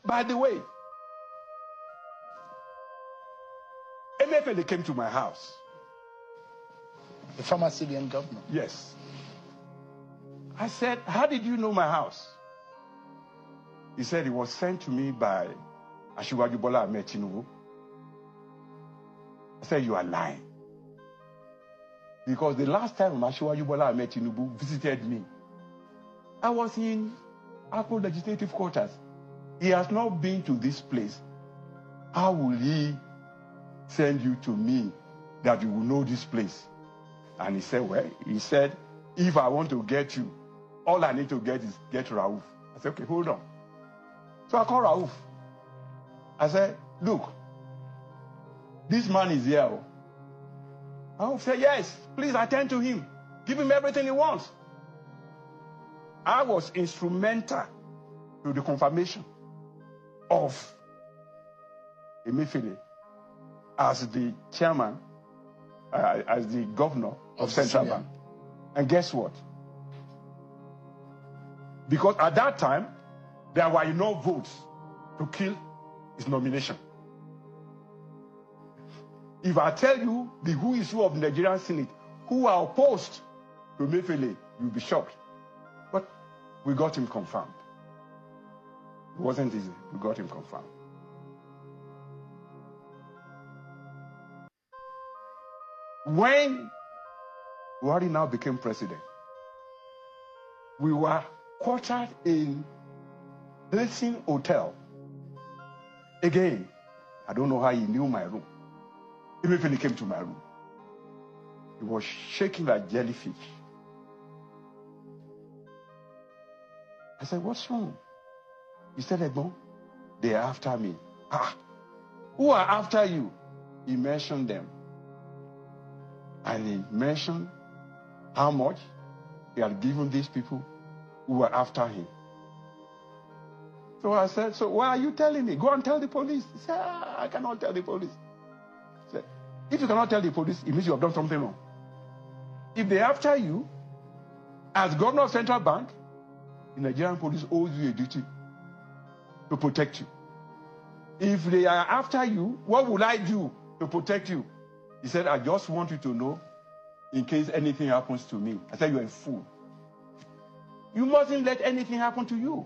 By the way, Emefiele came to my house. The former CBN governor? Yes. I said, how did you know my house? He said it was sent to me by Asiwaju Bola Ahmed Tinubu. I said, you are lying. Because the last time Asiwaju Bola Ahmed Tinubu visited me, I was in Akko Legislative Quarters. He has not been to this place. How will he send you to me that you will know this place? And he said, well, if I want to get you, all I need to get is get Rauf. I said, okay, hold on. So I called Rauf. I said, look, this man is here. Rauf said, yes, please attend to him. Give him everything he wants. I was instrumental to the confirmation of Emefiele as the chairman, as the governor of Central Bank. And guess what? Because at that time, there were enough votes to kill his nomination. If I tell you the who is who of the Nigerian Senate who are opposed to Emefiele, you'll be shocked. But we got him confirmed. It wasn't easy. We got him confirmed. When Buhari now became president, we were quartered in Hilton Hotel. Again, I don't know how he knew my room. Even when he came to my room, he was shaking like jellyfish. I said, what's wrong? He said, Egbon, they are after me. Ah, who are after you? He mentioned them. And he mentioned how much he had given these people who were after him. So I said, so why are you telling me? Go and tell the police. He said, I cannot tell the police. I said, if you cannot tell the police, it means you have done something wrong. If they're after you, as governor of Central Bank, the Nigerian police owes you a duty to protect you. If they are after you, what will I do to protect you? He said, I just want you to know in case anything happens to me. I said, you're a fool. You mustn't let anything happen to you.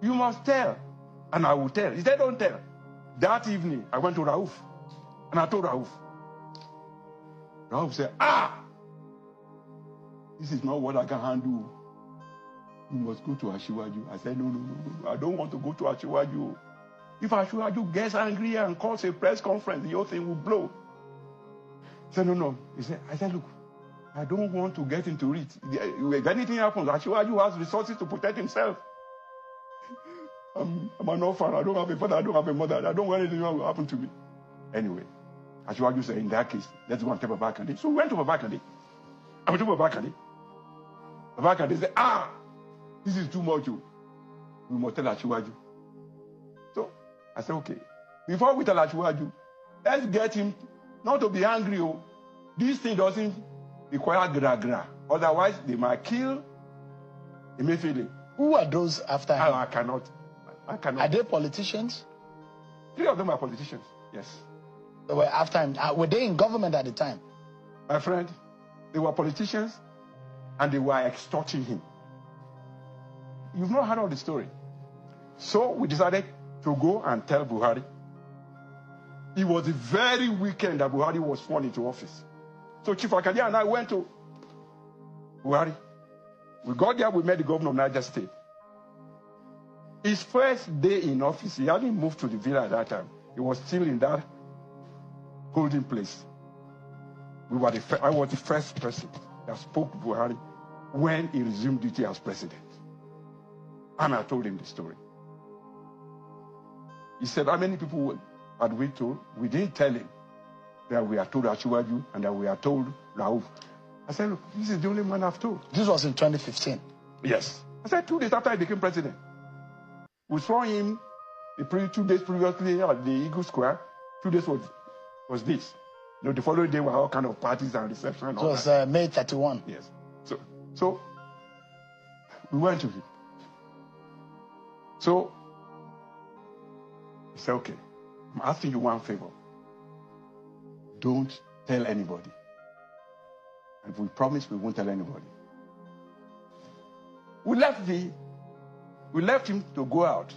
You must tell. And I will tell. He said, don't tell. That evening, I went to Rauf. And I told Rauf. Rauf said, this is not what I can handle. You must go to Asiwaju. I said, no. I don't want to go to Asiwaju. If Asiwaju gets angry and calls a press conference, the whole thing will blow. He said, no. I said, look, I don't want to get into it. If anything happens, Asiwaju has resources to protect himself. I'm an orphan. I don't have a father. I don't have a mother. I don't want anything to happen to me. Anyway, Asiwaju said, in that case, let's go and tell Babakande. So we went to Babakande. I went to Babakande. Babakande said, this is too much. We must tell Asiwaju. So I said, okay. Before we tell Asiwaju, let's get him not to be angry. This thing doesn't require gra-gra. Otherwise, they might kill Emefiele. Who are those after him? I cannot. Are they politicians? 3 of them are politicians, yes. They were after him. Were they in government at the time? My friend, they were politicians and they were extorting him. You've not heard of the story. So we decided to go and tell Buhari. It was the very weekend that Buhari was sworn into office. So Chief Akadia and I went to Buhari. We got there, we met the governor of Niger State. His first day in office, he hadn't moved to the villa at that time. He was still in that holding place. I was the first person that spoke to Buhari when he resumed duty as president. And I told him the story. He said, how many people had we told? We didn't tell him that we had told Asiwaju and that we had told Rauf. I said, look, this is the only man I've told. This was in 2015? Yes. I said 2 days after I became president. We saw him 2 days previously at the Eagle Square. 2 days was this. The following day were all kind of parties and receptions. It was May 31. Yes. So we went to him. So He said, okay, I'm asking you one favor. Don't tell anybody. And we promise we won't tell anybody. We left him to go out.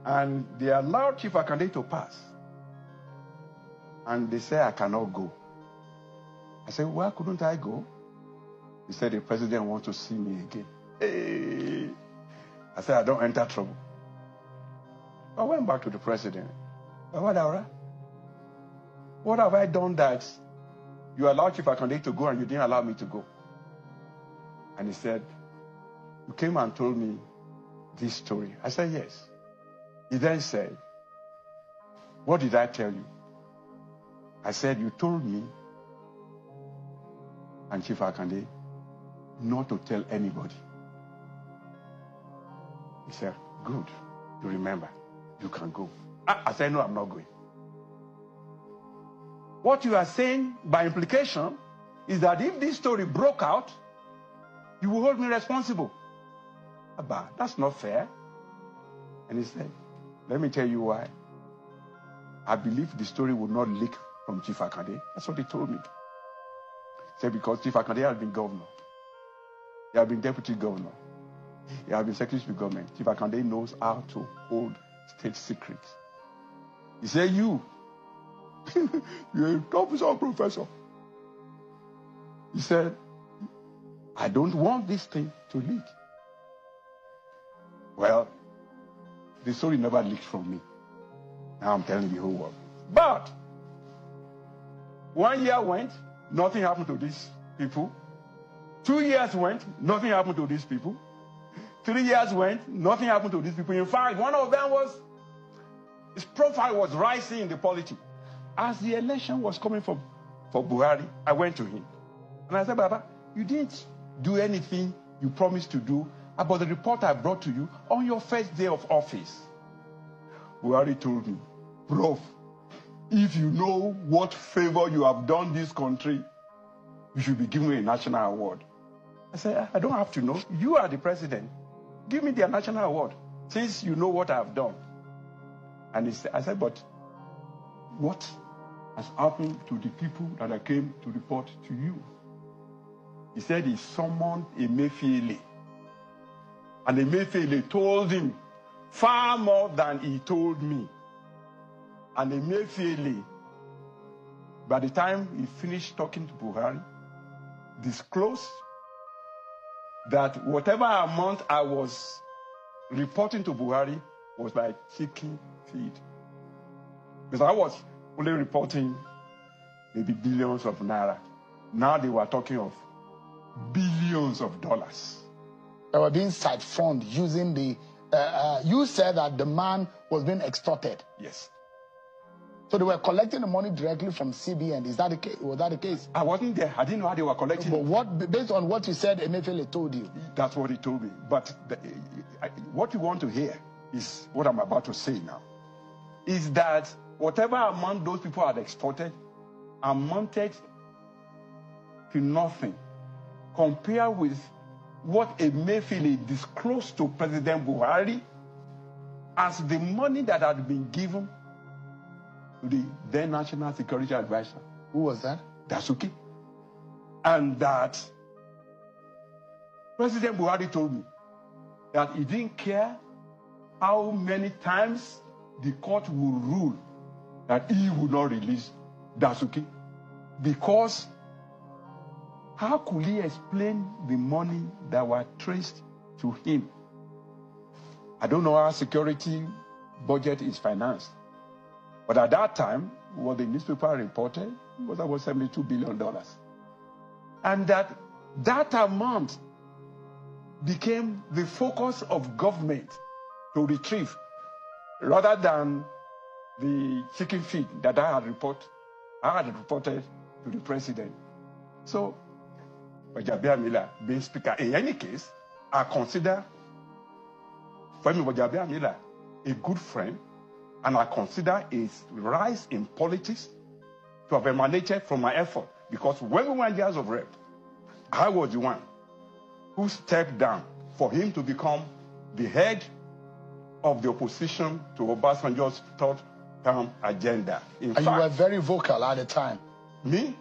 And they allowed Chief Akande to pass. And they said, I cannot go. I said, why couldn't I go? He said, the president wants to see me again. Hey. I said, I don't enter trouble. I went back to the president. What have I done that you allowed Chief Akande to go and you didn't allow me to go? And he said, you came and told me this story. I said, yes. He then said, what did I tell you? I said, you told me and Chief Akande not to tell anybody. He said, good, you remember, you can go. I said, no, I'm not going. What you are saying by implication is that if this story broke out, you will hold me responsible. Abba, that's not fair. And he said, let me tell you why. I believe the story will not leak from Chief Akande. That's what he told me. He said, because Chief Akande has been governor. He has been deputy governor. He has been secretary of government. Chief Akande knows how to hold state secrets. He said, you're a professor, professor. He said, I don't want this thing to leak. Well, the story never leaked from me. Now I'm telling the whole world. But 1 year went, nothing happened to these people. 2 years went, nothing happened to these people. 3 years went, nothing happened to these people. In fact, one of them his profile was rising in the politics. As the election was coming for Buhari, I went to him. And I said, Baba, you didn't do anything you promised to do about the report I brought to you on your first day of office. Buhari told me, Prof, if you know what favor you have done this country, you should be given a national award. I said, I don't have to know. You are the president. Give me the national award, since you know what I have done. And I said, but what has happened to the people that I came to report to you? He said he summoned Emefiele. And Emefiele told him far more than he told me. And Emefiele, by the time he finished talking to Buhari, disclosed that whatever amount I was reporting to Buhari was like chicken feed. Because I was only reporting maybe billions of naira. Now they were talking of billions of dollars. They were being siphoned using the... you said that the man was being extorted. Yes. So they were collecting the money directly from CBN. Is that the case? Was that the case? I wasn't there. I didn't know how they were collecting. But based on what you said, Emefiele told you. That's what he told me. But what you want to hear is what I'm about to say now. Is that whatever amount those people had extorted amounted to nothing compared with what Emefiele disclosed to President Buhari as the money that had been given to the then National Security Advisor. Who was that? Dasuki. And that President Buhari told me that he didn't care how many times the court would rule that he would not release Dasuki, because how could he explain the money that were traced to him? I don't know how security budget is financed. But at that time, what the newspaper reported was about $72 billion. And that amount became the focus of government to retrieve, rather than the chicken feed that I had reported to the president. So, Gbajabiamila being speaker, in any case, I consider Femi Gbajabiamila a good friend, and I consider his rise in politics to have emanated from my effort. Because when we were in the House of Rep, I was the one who stepped down for him to become the head of the opposition to Obasanjo's third-term agenda. In fact, you were very vocal at the time. Me?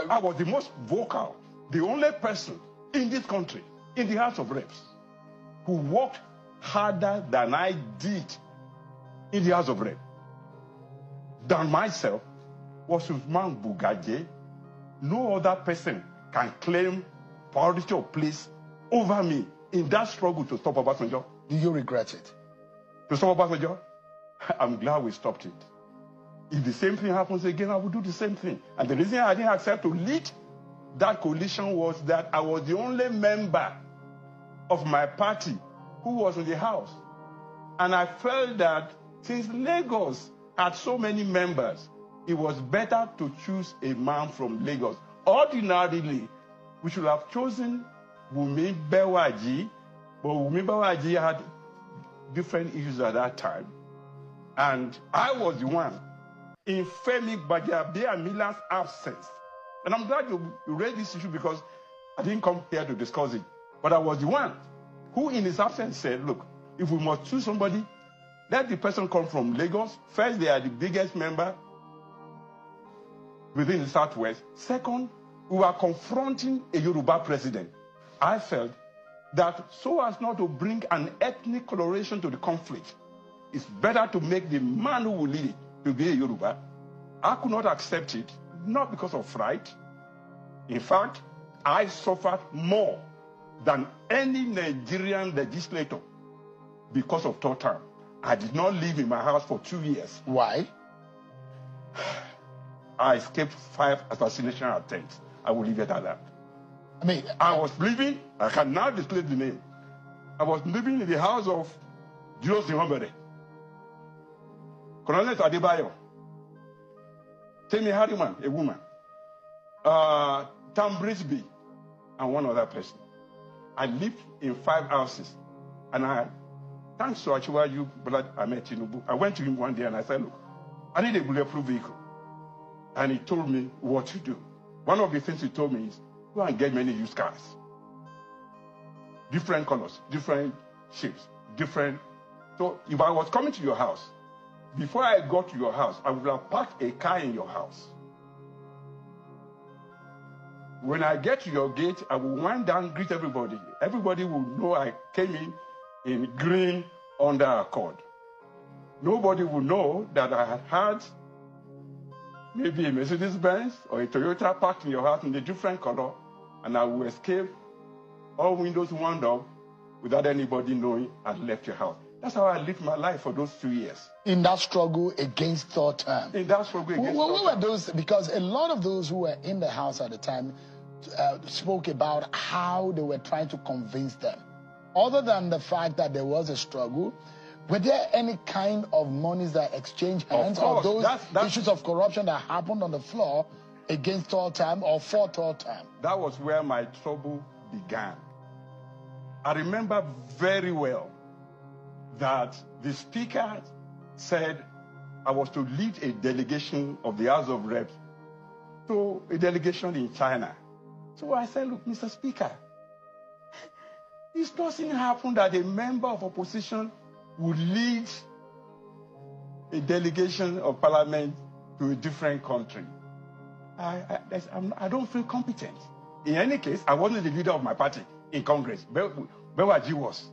I was the most vocal, the only person in this country, in the House of Reps, who worked harder than I did in the House of Reps. Than myself was Usman Bugaje. No other person can claim priority of place over me in that struggle to stop Obasanjo. Do you regret it? To stop Obasanjo? I'm glad we stopped it. If the same thing happens again, I will do the same thing. And the reason I didn't accept to lead that coalition was that I was the only member of my party who was in the House. And I felt that since Lagos had so many members, it was better to choose a man from Lagos. Ordinarily, we should have chosen Wumi Bewaji, but Wumi Bewaji had different issues at that time. And I was the one in Femi Gbajabiamila's absence. And I'm glad you raised this issue because I didn't come here to discuss it. But I was the one who in his absence said, look, if we must choose somebody, let the person come from Lagos. First, they are the biggest member within the Southwest. Second, we are confronting a Yoruba president. I felt that so as not to bring an ethnic coloration to the conflict, it's better to make the man who will lead it to be a Yoruba. I could not accept it, not because of fright. In fact, I suffered more than any Nigerian legislator because of third term. I did not live in my house for 2 years. Why? I escaped 5 assassination attempts. I will leave it at that. I mean, I was living, I can now disclose the name. I was living in the house of Julius Nyambere, Colonel Adebayo, Temi Harriman, a woman, Tam Brisby, and one other person. I lived in 5 houses, and thanks to Achiwaju Bola Ahmed Tinubu, I went to him one day and I said, look, I need a bulletproof vehicle. And he told me what to do. One of the things he told me is, go and get many used cars. Different colors, different shapes, different. So if I was coming to your house, before I got to your house, I would have parked a car in your house. When I get to your gate, I will wind down, greet everybody. Everybody will know I came in green under Accord. Nobody will know that I had maybe a Mercedes-Benz or a Toyota parked in your house in a different color, and I will escape, all windows wound up, without anybody knowing I'd left your house. That's how I lived my life for those 2 years. In that struggle against third term. In that struggle against third term. Were those, because a lot of those who were in the house at the time spoke about how they were trying to convince them. Other than the fact that there was a struggle, were there any kind of monies that exchanged hands, or those issues of corruption that happened on the floor against third term or for third term? That was where my trouble began. I remember very well that the speaker said I was to lead a delegation of the House of Reps to a delegation in China. So I said, look, Mr. Speaker, it doesn't happen that a member of opposition would lead a delegation of parliament to a different country. I don't feel competent. In any case, I wasn't the leader of my party in Congress. Bewaji was.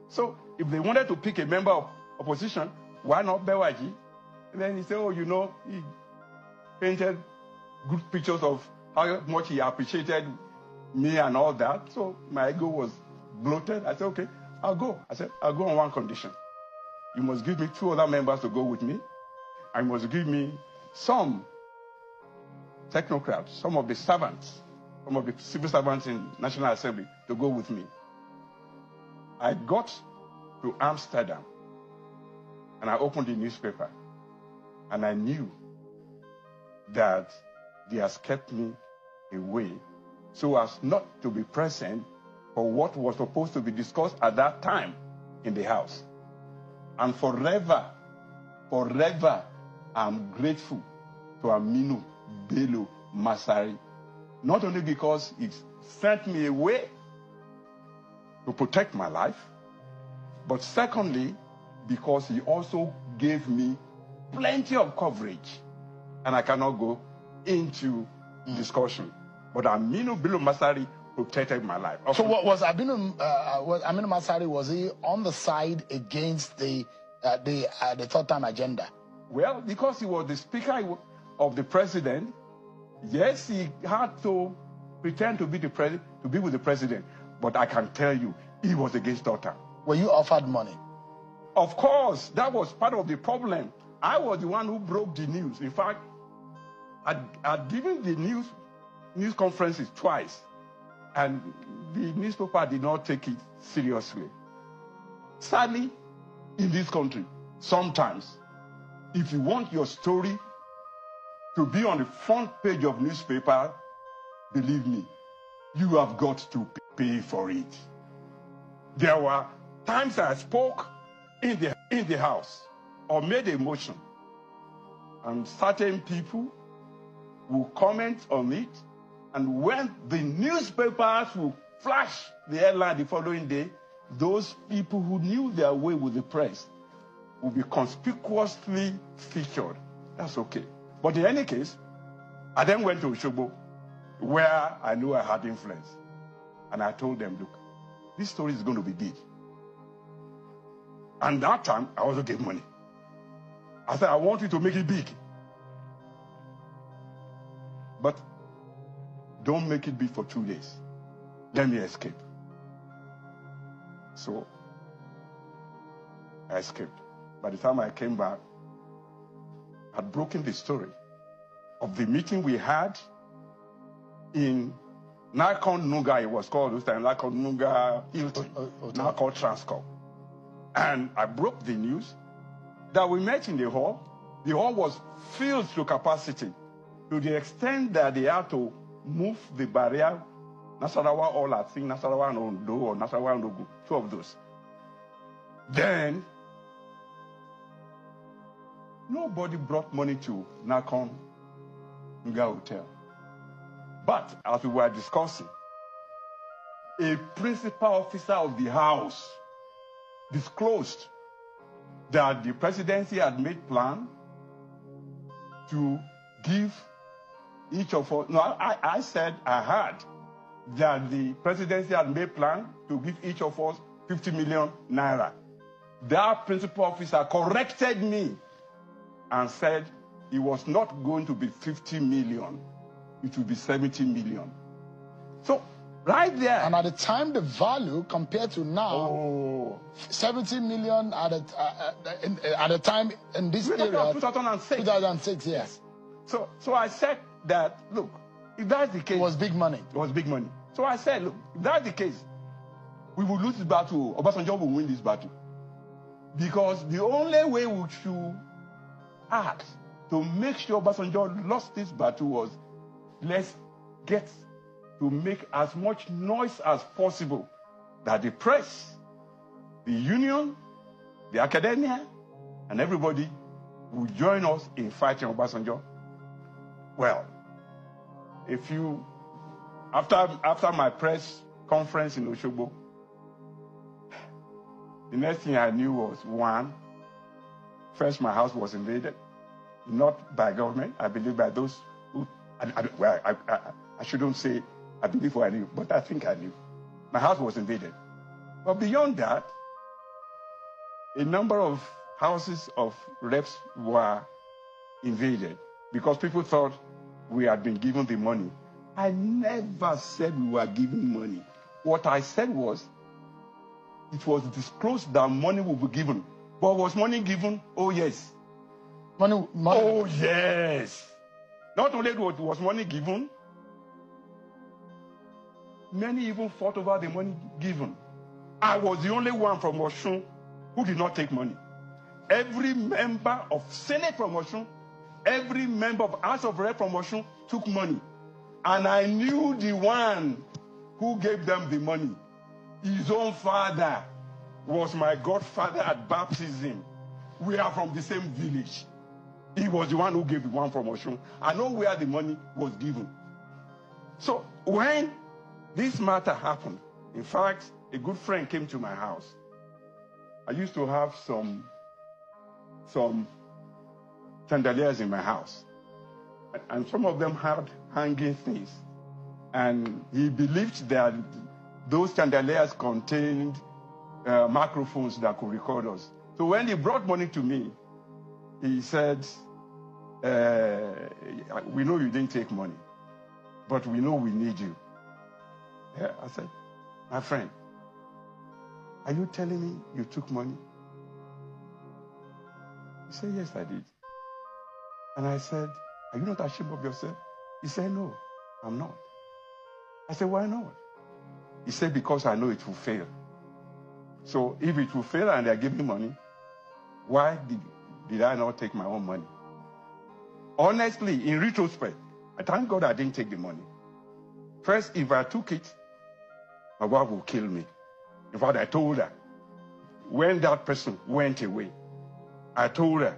So if they wanted to pick a member of opposition, why not Bewaji? And then he said, oh, you know, he painted good pictures of how much he appreciated me and all that. So my ego was bloated. I said, okay, I'll go. I said, I'll go on one condition. You must give me 2 other members to go with me. And you must give me some technocrats, some of the servants, some of the civil servants in National Assembly to go with me. I got to Amsterdam and I opened the newspaper and I knew that they has kept me away so as not to be present for what was supposed to be discussed at that time in the House. And forever, I'm grateful to Aminu Bello Masari, not only because he sent me away to protect my life, but secondly, because he also gave me plenty of coverage. And I cannot go into discussion. But Aminu Bello Masari protected my life. So what was Aminu Masari, was he on the side against the third time agenda? Well, because he was the speaker of the president, yes, he had to pretend to be with the president. But I can tell you, he was against third time. Were you offered money? Of course, that was part of the problem. I was the one who broke the news. In fact, I'd given the news conferences twice, and the newspaper did not take it seriously. Sadly, in this country, sometimes, if you want your story to be on the front page of newspaper, believe me, you have got to pay for it. There were times I spoke in the house or made a motion, and certain people will comment on it, and when the newspapers will flash the headline the following day, those people who knew their way with the press will be conspicuously featured. That's okay. But in any case, I then went to Osogbo, where I knew I had influence. And I told them, look, this story is going to be big. And that time, I also gave money. I said, I want you to make it big. But don't make it big for 2 days. Let me escape. So I escaped. By the time I came back, I'd broken the story of the meeting we had in Nakon Nunga, it was called this time, Nakon Nunga Hilton, now called Transcorp. And I broke the news that we met in the hall. The hall was filled to capacity, to the extent that they had to move the barrier, Nasarawa all I think, Nasarawa and Ondo, or Nasarawa and Ogu, two of those. Then, nobody brought money to Nakon Nunga Hotel. But, as we were discussing, a principal officer of the house disclosed that the presidency had made plan to give each of us, no, I said I heard that the presidency had made plan to give each of us 50 million naira. That principal officer corrected me and said it was not going to be 50 million, it would be 70 million. So, right there. And at the time, the value compared to now, 70 million at the time in this period, 2006. 2006, yes. So I said that, look, if that's the case. It was big money. It was big money. So I said, look, if that's the case, we will lose this battle. Obasanjo will win this battle. Because the only way we should act to make sure Obasanjo lost this battle was, let's get to make as much noise as possible that the press, the union, the academia, and everybody will join us in fighting Obasanjo. Well, after my press conference in Osogbo, the next thing I knew was, first my house was invaded, not by government, I believe by those who, I shouldn't say I believe what I knew, but I think I knew. My house was invaded. But beyond that, a number of houses of reps were invaded because people thought we had been given the money. I never said we were given money. What I said was, it was disclosed that money will be given. But was money given? Oh, yes. Money. Oh, yes. Not only was money given, many even fought over the money given. I was the only one from Osun who did not take money. Every member of Senate from Osun, every member of House of Rep from Osun took money. And I knew the one who gave them the money. His own father was my godfather at baptism. We are from the same village. He was the one who gave the one from Osun. I know where the money was given. So when this matter happened, in fact, a good friend came to my house. I used to have some some chandeliers in my house. And some of them had hanging things. And he believed that those chandeliers contained microphones that could record us. So when he brought money to me, he said, we know you didn't take money, but we know we need you. Yeah, I said, my friend, are you telling me you took money? He said, yes, I did. And I said, are you not ashamed of yourself? He said, no, I'm not. I said, why not? He said, because I know it will fail. So if it will fail and they're giving money, why did I not take my own money? Honestly, in retrospect, I thank God I didn't take the money. First, if I took it, my wife would kill me. In fact, I told her, when that person went away, I told her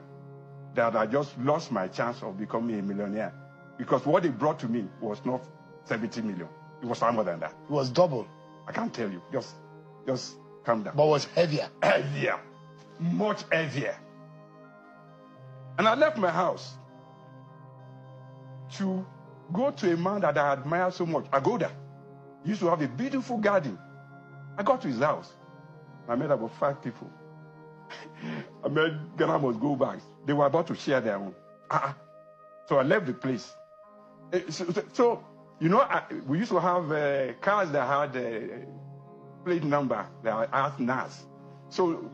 that I just lost my chance of becoming a millionaire. Because what they brought to me was not 70 million. It was far more than that. It was double. I can't tell you. Just calm down. But was heavier. Heavier. Much heavier. And I left my house to go to a man that I admire so much, Agoda. He used to have a beautiful garden. I got to his house. I met about 5 people. I met Ghana Must Go Back. They were about to share their own. So I left the place. So you know, we used to have cars that had a plate number that asked NAS. So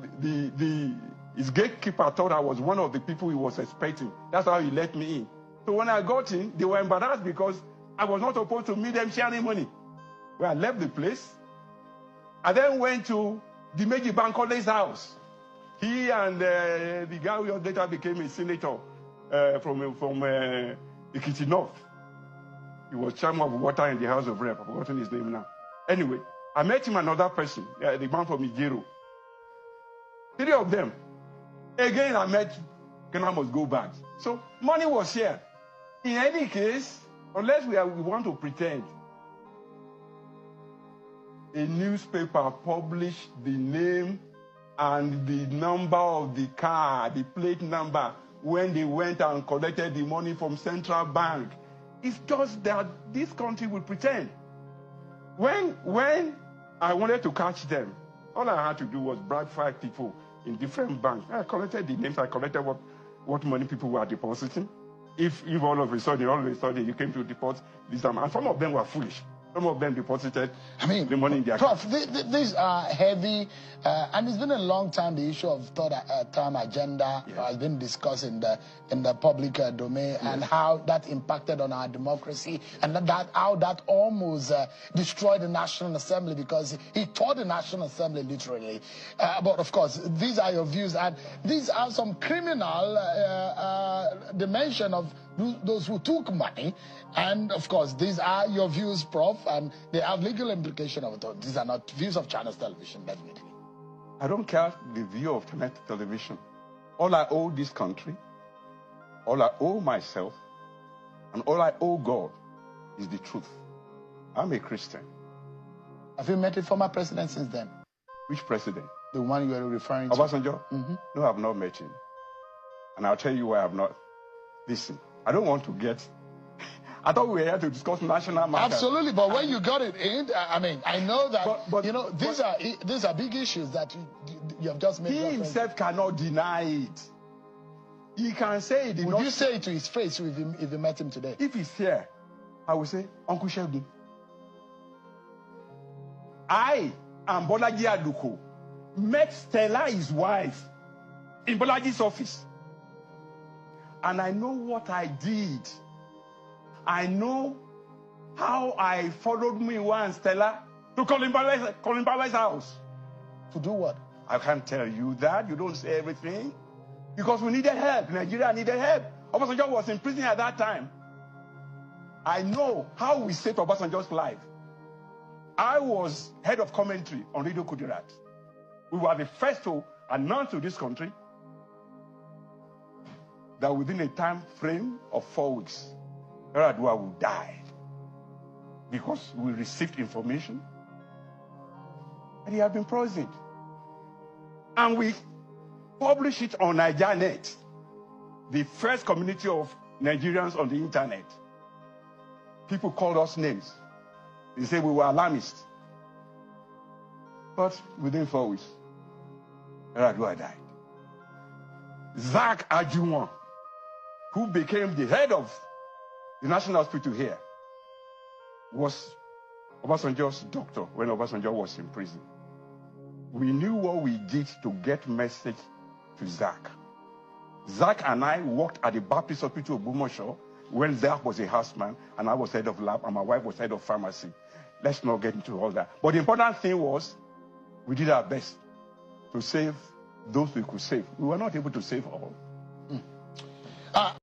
his gatekeeper thought I was one of the people he was expecting. That's how he let me in. So when I got in, they were embarrassed because I was not supposed to meet them sharing money. Well, I left the place. I then went to the Meji Bankole's house. He and the guy who later became a senator from Ikiti North. He was chairman of water in the House of Rep. I've forgotten his name now. Anyway, I met him another person, the man from Ijero. 3 of them. Again, I met Ghana Must Go Back. So money was here. In any case, unless we want to pretend, a newspaper published the name and the number of the car, the plate number, when they went and collected the money from Central Bank. It's just that this country will pretend. When I wanted to catch them, all I had to do was bribe 5 people in different banks. I collected the names, I collected what money people were depositing. If all of a sudden you came to deposit this amount, and some of them were foolish. Some of them deposited the money in their Prof, these are heavy, and it's been a long time. The issue of third term agenda has been discussed in the public domain, and how that impacted on our democracy, and how that almost destroyed the National Assembly, because it tore the National Assembly literally. But of course, these are your views, and these are some criminal dimension of those who took money, and of course these are your views, Prof, and they have legal implication of it. These are not views of Channels Television, definitely. I don't care the view of Channels Television. All I owe this country, all I owe myself, and all I owe God is the truth. I'm a Christian. Have you met a former president since then? Which president? The one you were referring to. Obasanjo? No, I've not met him. And I'll tell you why I've not. Listen, I don't want to get... I thought we were here to discuss national matters. Absolutely, but when you got it in, I mean, I know that, you know, these are big issues that you have just made. He himself cannot deny it. He can say it. Would you say it to his face if you met him today? If he's here, I will say, Uncle Shegun, I and Bolaji Aduko met Stella, his wife, in Bolaji's office. And I know what I did. I know how I followed Miwa and Stella to Colin Bale's house. To do what? I can't tell you that. You don't say everything. Because we needed help. Nigeria needed help. Obasanjo was in prison at that time. I know how we saved Obasanjo's life. I was head of commentary on Radio Kudirat. We were the first to announce to this country that within a time frame of 4 weeks, Yar'Adua will die, because we received information and he had been poisoned. And we published it on NigerNet, the first community of Nigerians on the internet. People called us names. They said we were alarmists. But within 4 weeks, Yar'Adua died. Zach Ajuwon, who became the head of the National Hospital here, was Obasanjo's doctor when Obasanjo was in prison. We knew what we did to get message to Zach. Zach and I worked at the Baptist Hospital of Ogbomoso when Zach was a houseman and I was head of lab and my wife was head of pharmacy. Let's not get into all that. But the important thing was we did our best to save those we could save. We were not able to save all.